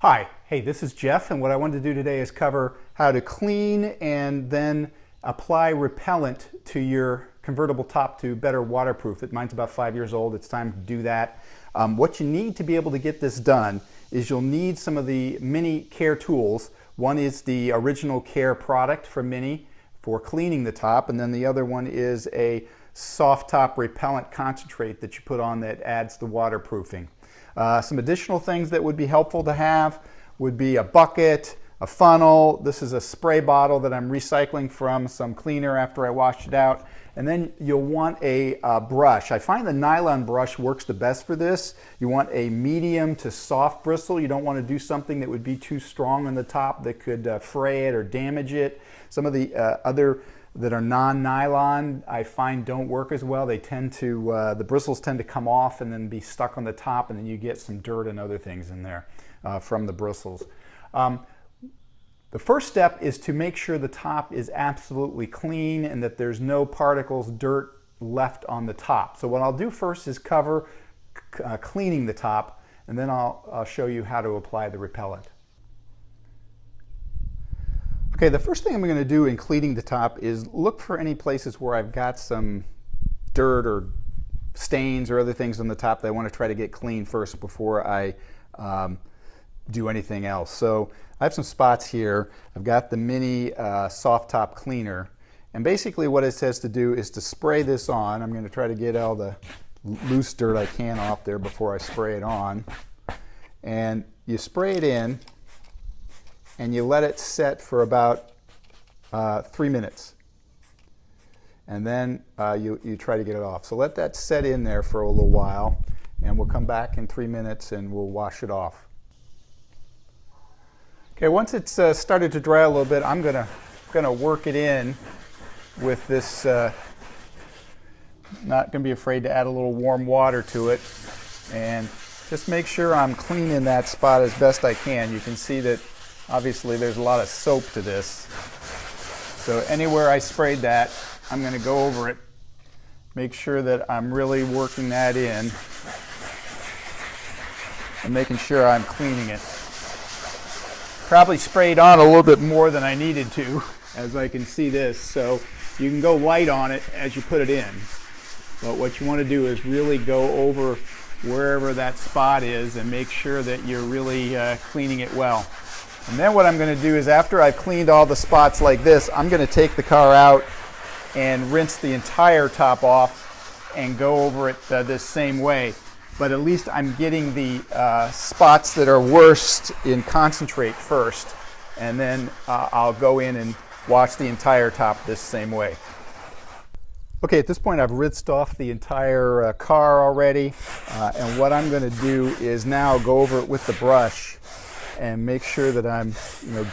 Hi, hey, this is Jeff, and what I wanted to do today is cover how to clean and then apply repellent to your convertible top to better waterproof it. Mine's about 5 years old. It's time to do that. What you need to be able to get this done is you'll need some of the Mini Care tools. One is the original Care product from Mini for cleaning the top, and then the other one is a soft top repellent concentrate that you put on that adds the waterproofing. Some additional things that would be helpful to have would be a bucket, a funnel. This is a spray bottle that I'm recycling from some cleaner after I washed it out. And then you'll want a brush. I find the nylon brush works the best for this. You want a medium to soft bristle. You don't want to do something that would be too strong on the top that could fray it or damage it. Some of the other that are non-nylon I find don't work as well. They tend to, the bristles tend to come off and then be stuck on the top, and then you get some dirt and other things in there from the bristles. The first step is to make sure the top is absolutely clean and that there's no particles, dirt left on the top. So what I'll do first is cover cleaning the top, and then I'll show you how to apply the repellent. Okay, the first thing I'm going to do in cleaning the top is look for any places where I've got some dirt or stains or other things on the top that I want to try to get clean first before I do anything else. So I have some spots here. I've got the Mini soft top cleaner, and basically what it says to do is to spray this on. I'm going to try to get all the loose dirt I can off there before I spray it on. And you spray it in and you let it set for about 3 minutes. And then you try to get it off. So let that set in there for a little while, and we'll come back in 3 minutes and we'll wash it off. Okay, once it's started to dry a little bit, I'm gonna work it in with this, not gonna be afraid to add a little warm water to it, and just make sure I'm cleaning that spot as best I can. You can see that obviously there's a lot of soap to this. So anywhere I sprayed that, I'm going to go over it, make sure that I'm really working that in and making sure I'm cleaning it. Probably sprayed on a little bit more than I needed to, as I can see this, so you can go light on it as you put it in. But what you want to do is really go over wherever that spot is and make sure that you're really cleaning it well. And then what I'm going to do is, after I've cleaned all the spots like this, I'm going to take the car out and rinse the entire top off and go over it this same way. But at least I'm getting the spots that are worst in concentrate first, and then I'll go in and wash the entire top this same way. Okay, at this point I've rinsed off the entire car already, and what I'm going to do is now go over it with the brush and make sure that I'm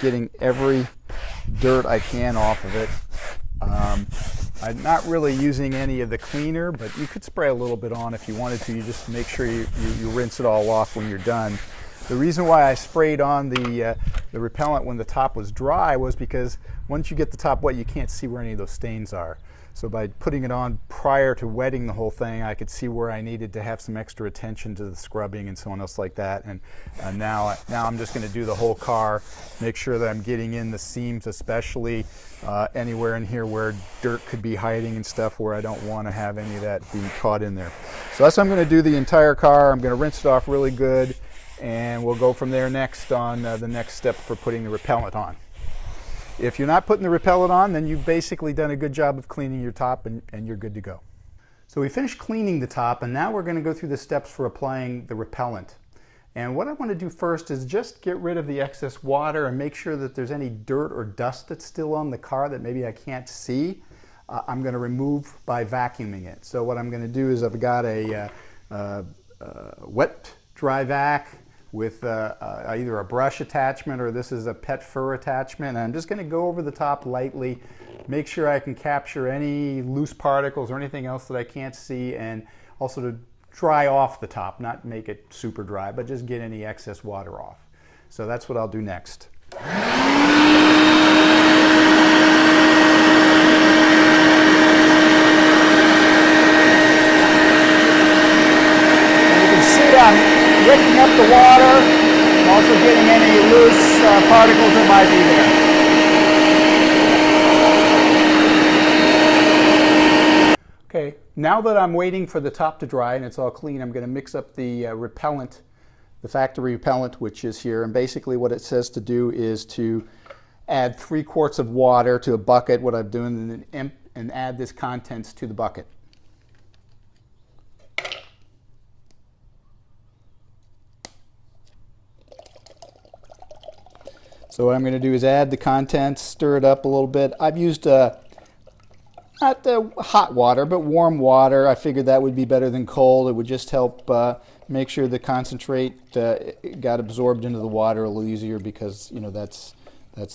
getting every dirt I can off of it. I'm not really using any of the cleaner, but you could spray a little bit on if you wanted to. You just make sure you rinse it all off when you're done. The reason why I sprayed on the repellent when the top was dry was because once you get the top wet, you can't see where any of those stains are. So by putting it on prior to wetting the whole thing, I could see where I needed to have some extra attention to the scrubbing and so on else like that. And now I'm just going to do the whole car, make sure that I'm getting in the seams, especially anywhere in here where dirt could be hiding and stuff, where I don't want to have any of that being caught in there. So that's what I'm going to do the entire car. I'm going to rinse it off really good, and we'll go from there next on the next step for putting the repellent on. If you're not putting the repellent on, then you've basically done a good job of cleaning your top, and you're good to go. So we finished cleaning the top, and now we're going to go through the steps for applying the repellent. And what I want to do first is just get rid of the excess water and make sure that there's any dirt or dust that's still on the car that maybe I can't see. I'm going to remove by vacuuming it. So what I'm going to do is, I've got a wet dry vac with either a brush attachment, or this is a pet fur attachment. And I'm just going to go over the top lightly, make sure I can capture any loose particles or anything else that I can't see, and also to dry off the top, not make it super dry, but just get any excess water off. So that's what I'll do next. And you can see I'm wicking up the water. I'm also getting any loose particles that might be there. Okay, now that I'm waiting for the top to dry and it's all clean, I'm going to mix up the repellent, the factory repellent, which is here. And basically what it says to do is to add 3 quarts of water to a bucket, what I'm doing, and add this contents to the bucket. So what I'm going to do is add the contents, stir it up a little bit. I've used not hot water, but warm water. I figured that would be better than cold. It would just help make sure the concentrate got absorbed into the water a little easier, because that's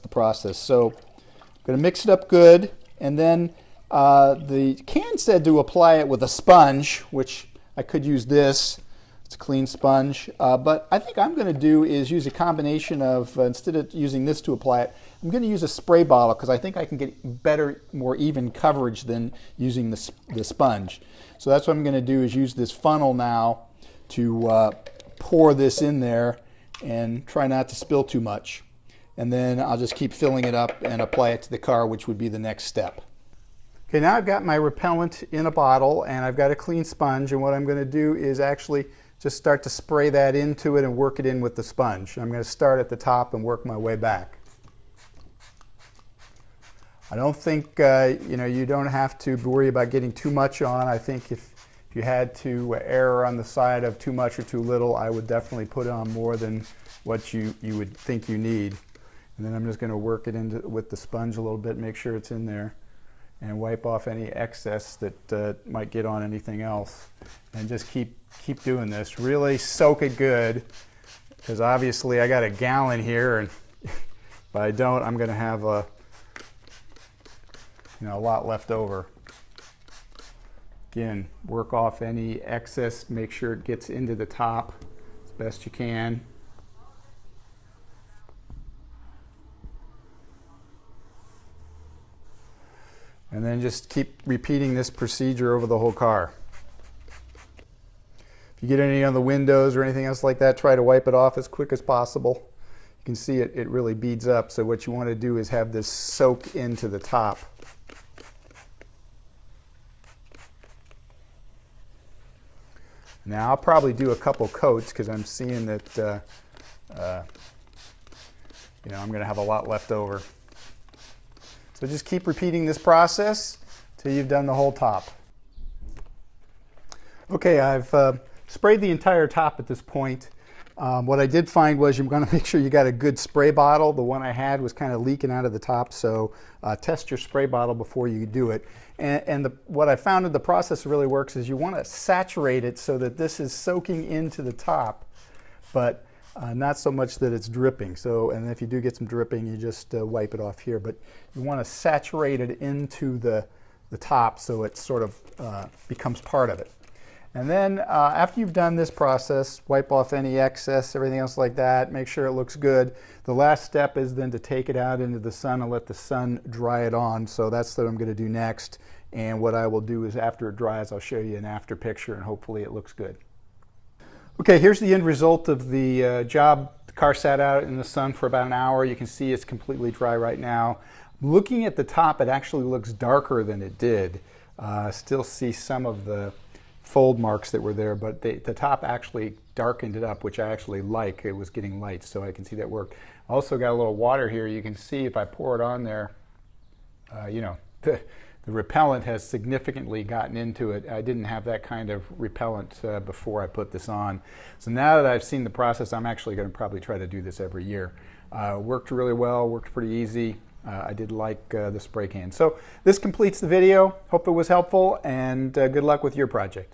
the process. So I'm going to mix it up good, and then the can said to apply it with a sponge, which I could use this. It's a clean sponge, but I think I'm going to do is use a combination of, instead of using this to apply it, I'm going to use a spray bottle, because I think I can get better, more even coverage than using the sponge. So that's what I'm going to do, is use this funnel now to pour this in there and try not to spill too much. And then I'll just keep filling it up and apply it to the car, which would be the next step. Okay, now I've got my repellent in a bottle and I've got a clean sponge, and what I'm going to do is actually just start to spray that into it and work it in with the sponge. I'm going to start at the top and work my way back. I don't think you don't have to worry about getting too much on. I think if you had to err on the side of too much or too little, I would definitely put on more than what you would think you need. And then I'm just going to work it into with the sponge a little bit, make sure it's in there, and wipe off any excess that might get on anything else. And just keep doing this. Really soak it good, because obviously I got a gallon here, and if I don't, I'm going to have a lot left over. Again, work off any excess, make sure it gets into the top as best you can. And then just keep repeating this procedure over the whole car. If you get any on the windows or anything else like that, try to wipe it off as quick as possible. You can see it really beads up, so what you want to do is have this soak into the top. Now I'll probably do a couple coats, because I'm seeing that I'm going to have a lot left over. So just keep repeating this process till you've done the whole top. Okay, I've sprayed the entire top at this point. What I did find was you're going to make sure you got a good spray bottle. The one I had was kind of leaking out of the top, so test your spray bottle before you do it. And what I found in the process really works is you want to saturate it so that this is soaking into the top, but not so much that it's dripping. So, and if you do get some dripping, you just wipe it off here. But you want to saturate it into the top so it sort of becomes part of it. And then after you've done this process, wipe off any excess, everything else like that, make sure it looks good. The last step is then to take it out into the sun and let the sun dry it on. So that's what I'm going to do next. And what I will do is after it dries, I'll show you an after picture, and hopefully it looks good. Okay, here's the end result of the job. The car sat out in the sun for about an hour. You can see it's completely dry right now. Looking at the top, it actually looks darker than it did. Still see some of the fold marks that were there, but the top actually darkened it up, which I actually like. It was getting light, so I can see that worked. Also got a little water here. You can see if I pour it on there, the repellent has significantly gotten into it. I didn't have that kind of repellent before I put this on. So now that I've seen the process, I'm actually going to probably try to do this every year. Worked really well, worked pretty easy. I did like the spray can. So this completes the video. Hope it was helpful, and good luck with your project.